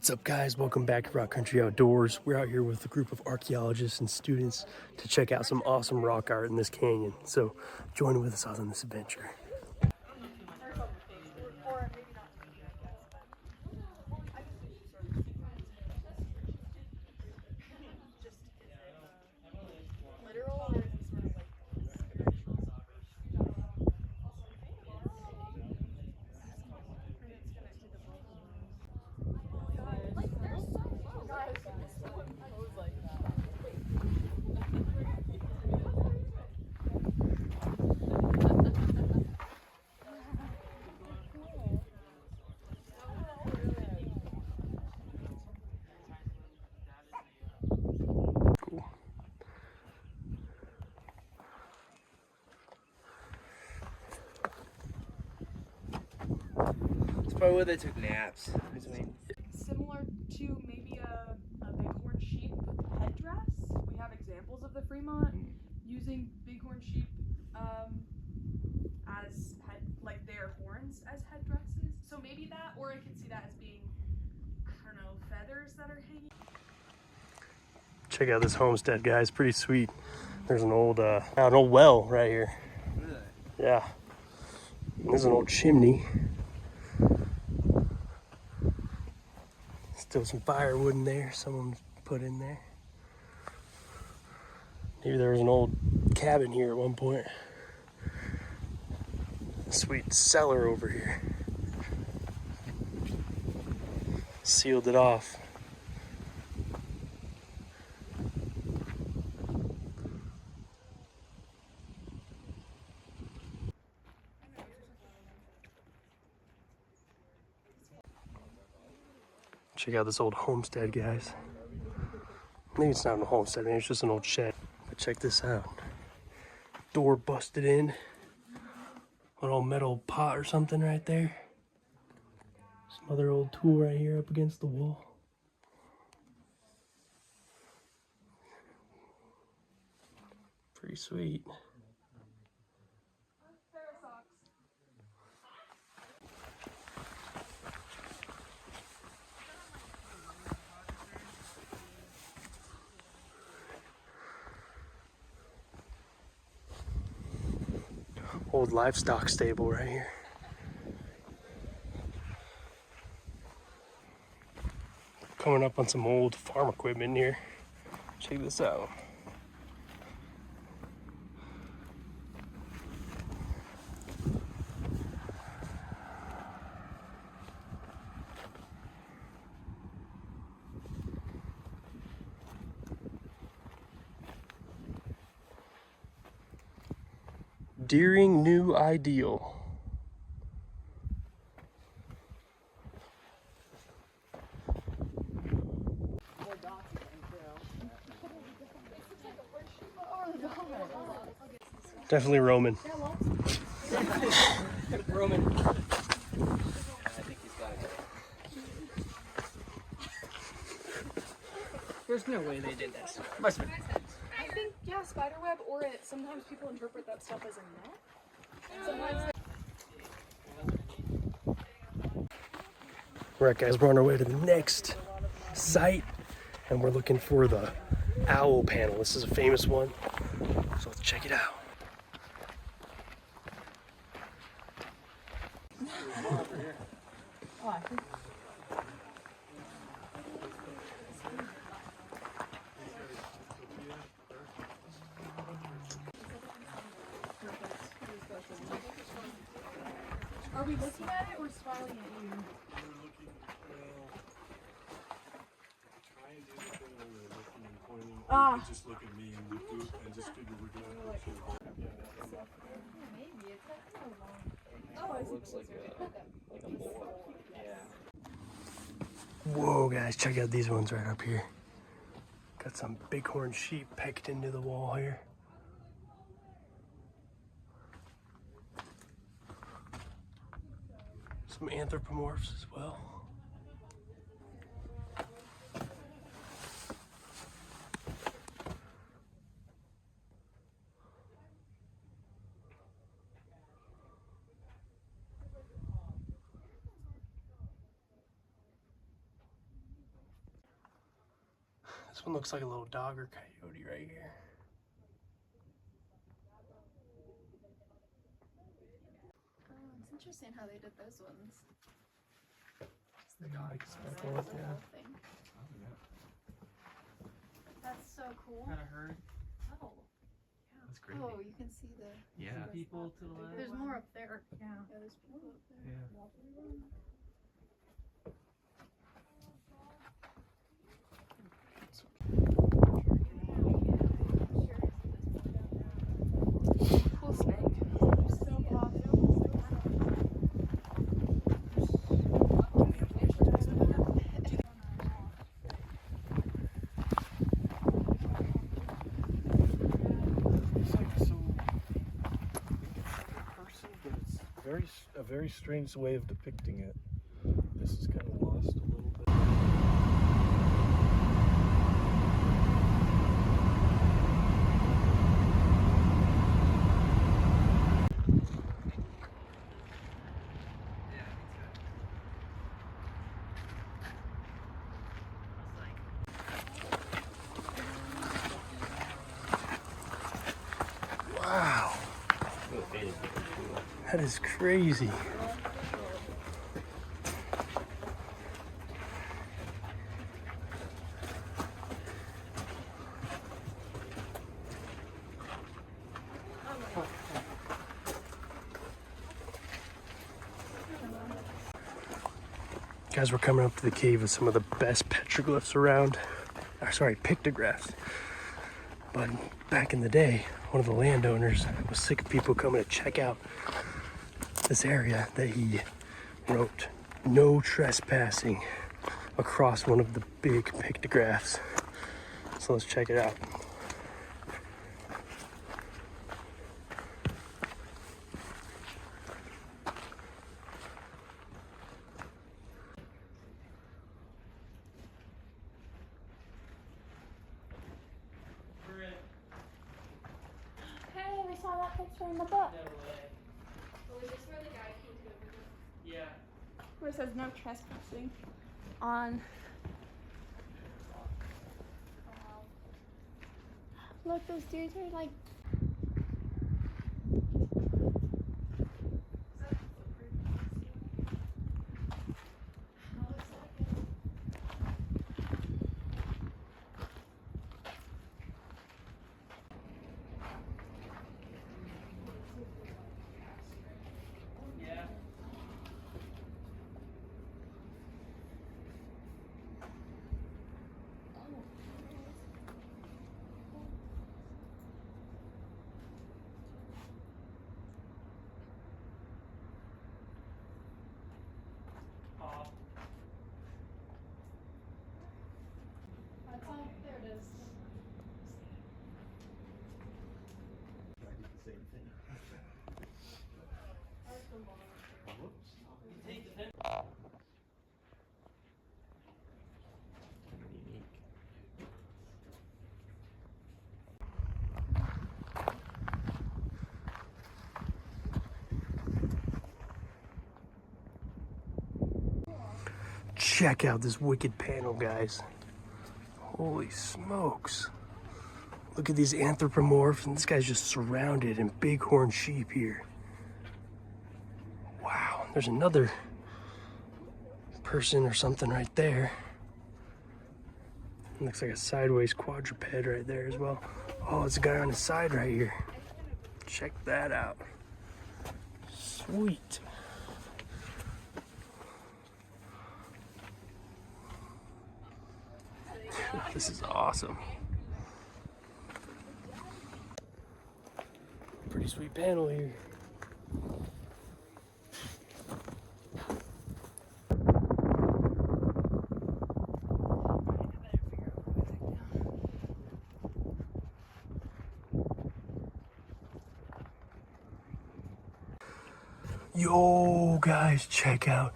What's up, guys? Welcome back to Rock Country Outdoors. We're out here with a group of archaeologists and students to check out some awesome rock art in this canyon. So join with us on this adventure. Probably where they took naps. Similar to maybe a bighorn sheep headdress. We have examples of the Fremont using bighorn sheep as their horns as headdresses. So maybe that, or I could see that as being, I don't know, feathers that are hanging. Check out this homestead, guys. Pretty sweet. There's an old well right here. Really? Yeah. There's an old chimney. Still some firewood in there, someone put in there. Maybe there was an old cabin here at one point. A sweet cellar over here. Sealed it off. Check out this old homestead, guys. Maybe it's not a homestead, maybe it's just an old shed. But check this out. Door busted in. An old metal pot or something right there. Some other old tool right here up against the wall. Pretty sweet. Old livestock stable right here. Coming up on some old farm equipment here. Check this out. Deering New Ideal. Definitely Roman. Roman. I think he's got it. There's no way they did this. Must have been. I think, yeah, spiderweb, or sometimes people interpret that stuff as a net. Sometimes Alright, guys, we're on our way to the next site, and we're looking for the owl panel. This is a famous one, so let's check it out. are we looking at it or smiling at you? Just look at me and just figure we're doing it. Maybe it's like a long. Oh, it looks like a boar. Yeah. Whoa, guys, check out these ones right up here. Got some bighorn sheep pecked into the wall here. Some anthropomorphs as well. This one looks like a little dog or coyote right here. Oh, it's interesting how they did those ones. It's the dog speckle, That's the yeah. whole thing. That's so cool. Kind of heard. Oh, That's great. oh, you can see the. Yeah. People to the left. There's more up there. Yeah, there's people up there. Yeah. Cool snake. A very strange way of depicting it. This is kind of lost a little bit. Wow. That is crazy. Guys, we're coming up to the cave with some of the best petroglyphs around. Or sorry, pictographs. But back in the day, one of the landowners was sick of people coming to check out this area that he wrote "No trespassing" across one of the big pictographs. So let's check it out. Hey, we saw that picture in the book. Yeah. Where it says no trespassing on. Look, those dudes are like. Yeah. That's all. There it is. Check out this wicked panel, guys. Holy smokes. Look at these anthropomorphs, and this guy's just surrounded in bighorn sheep here. Wow, there's another person or something right there. Looks like a sideways quadruped right there as well. Oh, it's a guy on his side right here. Check that out. Sweet. This is awesome. Pretty sweet panel here. Yo, guys, check out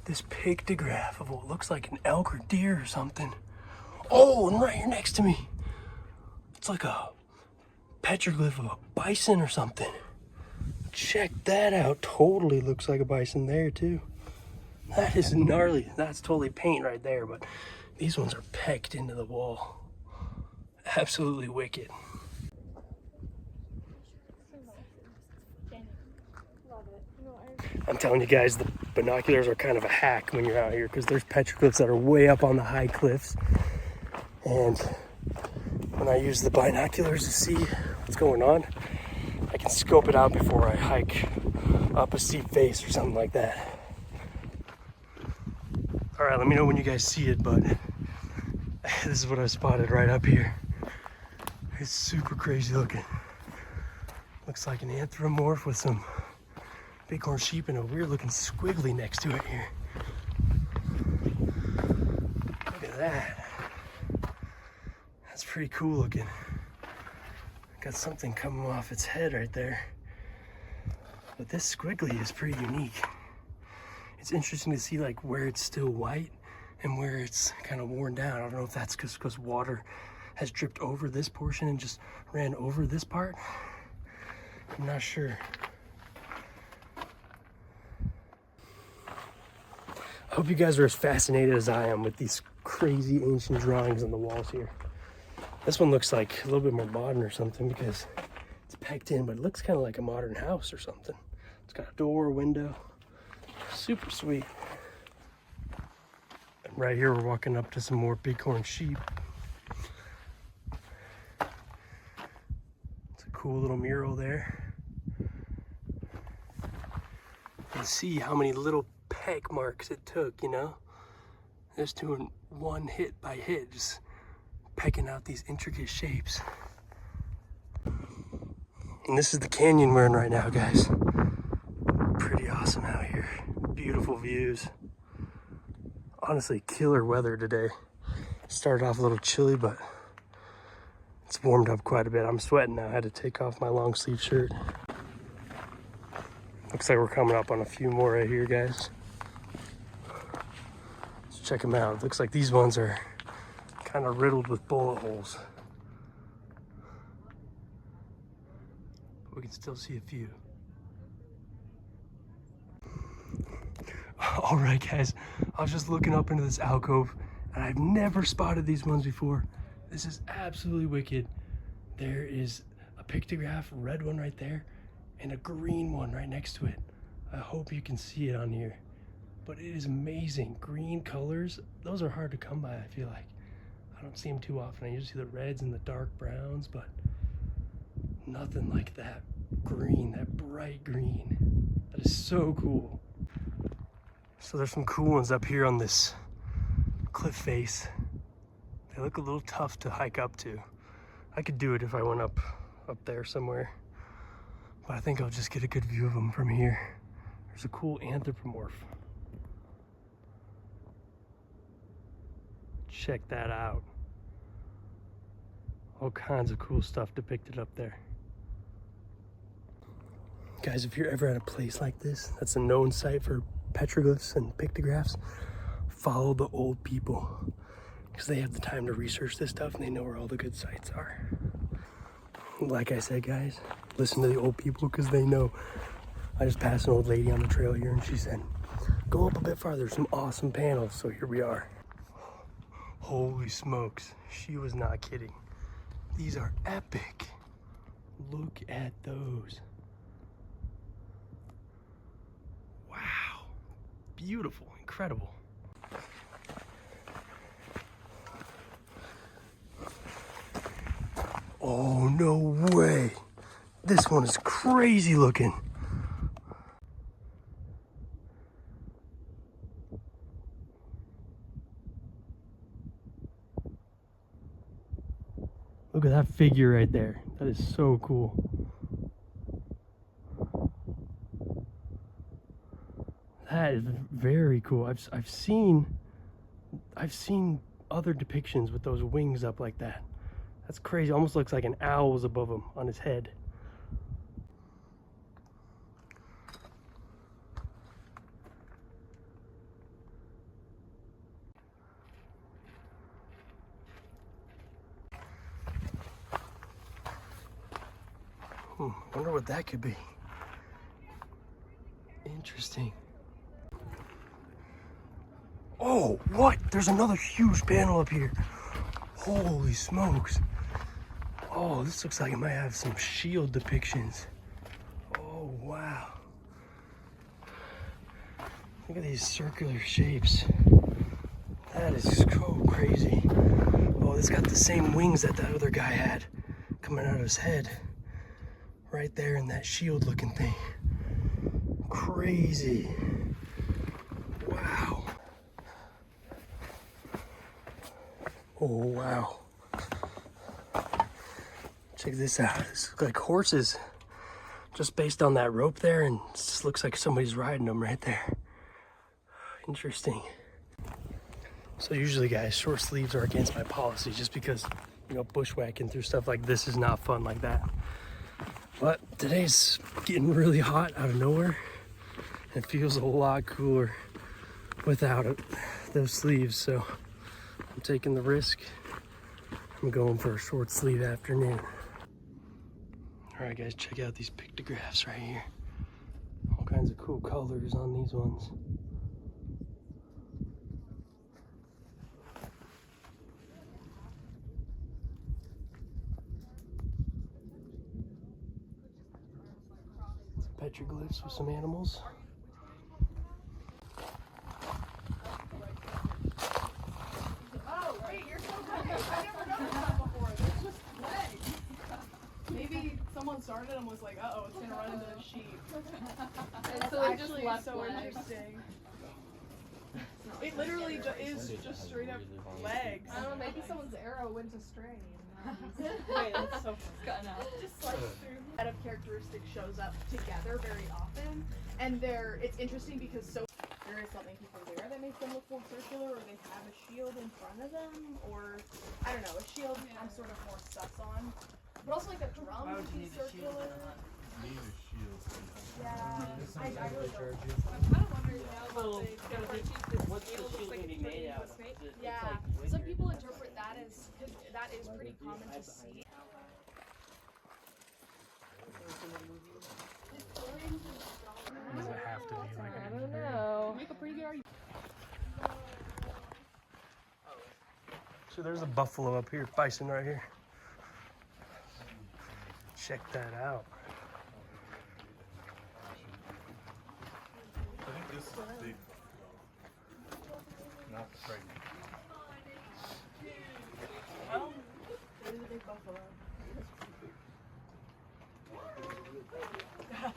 this pictograph of what looks like an elk or deer or something. Oh, and right here next to me, it's like a petroglyph of a bison or something. Check that out. Totally looks like a bison there too. That is gnarly. That's totally paint right there, but these ones are pegged into the wall. Absolutely wicked. I'm telling you guys, the binoculars are kind of a hack when you're out here because there's petroglyphs that are way up on the high cliffs. And when I use the binoculars to see what's going on, I can scope it out before I hike up a steep face or something like that. All right, let me know when you guys see it, but this is what I spotted right up here. It's super crazy looking. Looks like an anthropomorph with some bighorn sheep and a weird looking squiggly next to it here. Look at that. That's pretty cool looking. Got something coming off its head right there. But this squiggly is pretty unique. It's interesting to see like where it's still white and where it's kind of worn down. I don't know if that's because water has dripped over this portion and just ran over this part. I'm not sure. I hope you guys are as fascinated as I am with these crazy ancient drawings on the walls here. This one looks like a little bit more modern or something because it's pegged in, but it looks kind of like a modern house or something. It's got a door, a window. Super sweet. And right here, we're walking up to some more bighorn sheep. It's a cool little mural there. You can see how many little peck marks it took, you know? Just doing one hit by hit, just pecking out these intricate shapes. And this is the canyon we're in right now, guys. Pretty awesome out here. Beautiful views. Honestly, killer weather today. Started off a little chilly, but it's warmed up quite a bit. I'm sweating now. I had to take off my long sleeve shirt. Looks like we're coming up on a few more right here, guys. Let's check them out. Looks like these ones are kind of riddled with bullet holes. We can still see a few. All right, guys, I was just looking up into this alcove and I've never spotted these ones before. This is absolutely wicked. There is a pictograph, red one right there, and a green one right next to it. I hope you can see it on here, but it is amazing. Green colors, those are hard to come by, I feel like. I don't see them too often. I usually see the reds and the dark browns, but nothing like that green, that bright green. That is so cool. So there's some cool ones up here on this cliff face. They look a little tough to hike up to. I could do it if I went up there somewhere, but I think I'll just get a good view of them from here. There's a cool anthropomorph. Check that out. All kinds of cool stuff depicted up there. Guys, if you're ever at a place like this, that's a known site for petroglyphs and pictographs, follow the old people because they have the time to research this stuff and they know where all the good sites are. Like I said, guys, listen to the old people because they know. I just passed an old lady on the trail here and she said, go up a bit farther, some awesome panels. So here we are. Holy smokes, she was not kidding. These are epic. Look at those. Wow, beautiful, incredible. Oh, no way. This one is crazy looking. Look at that figure right there. That is so cool. That is very cool. I've seen other depictions with those wings up like that. That's crazy. Almost looks like an owl was above him on his head. Wonder what that could be. Interesting. Oh, what? There's another huge panel up here. Holy smokes. Oh, this looks like it might have some shield depictions. Oh, wow. Look at these circular shapes. That is so crazy. Oh, it's got the same wings that other guy had coming out of his head. Right there in that shield looking thing. Crazy. Wow. Oh, wow. Check this out. This looks like horses. Just based on that rope there, and it just looks like somebody's riding them right there. Interesting. So usually, guys, short sleeves are against my policy just because, you know, bushwhacking through stuff like this is not fun like that. But today's getting really hot out of nowhere. It feels a lot cooler without it, those sleeves, so I'm taking the risk. I'm going for a short sleeve afternoon. All right, guys, check out these pictographs right here. All kinds of cool colors on these ones. Some petroglyphs with some animals. Oh, wait, you're so right. I never noticed that before. There's just legs. Maybe someone started and was like, uh-oh, it's gonna run into the sheep. That's actually so interesting. It literally is just straight up legs. I don't know, maybe someone's arrow went astray. Wait, that's so Gotten out. just sliced through. Set of characteristics shows up together very often, and it's interesting because there is something people wear that makes them look more circular, or they have a shield in front of them, or I don't know, a shield I'm sort of more sus on. But also like a drum would be circular. Yeah, I really don't. I'm kind of wondering now about What's the shield gonna be made out of? yeah, some people interpret that as, because that is pretty common to see. Does it have to be like I don't know. Make a pretty good argument. So there's a buffalo up here, bison right here. Check that out. I think this is big. Not pregnant. Well, there's a big buffalo.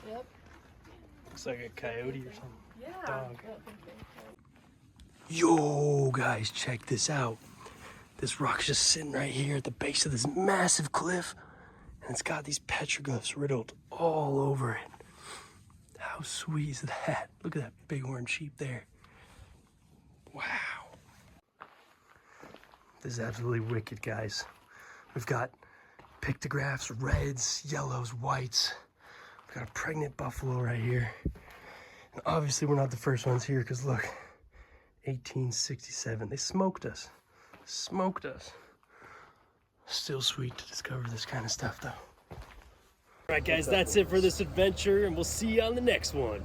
Yep. Looks like a coyote or something. Yeah. Dog. Yo, guys, check this out. This rock's just sitting right here at the base of this massive cliff, and it's got these petroglyphs riddled all over it. How sweet is that? Look at that bighorn sheep there. Wow. This is absolutely wicked, guys. We've got pictographs, reds, yellows, whites. We've got a pregnant buffalo right here. And obviously we're not the first ones here, because look, 1867. They smoked us. Smoked us. Still sweet to discover this kind of stuff, though. All right, guys, that's it for this adventure, and we'll see you on the next one.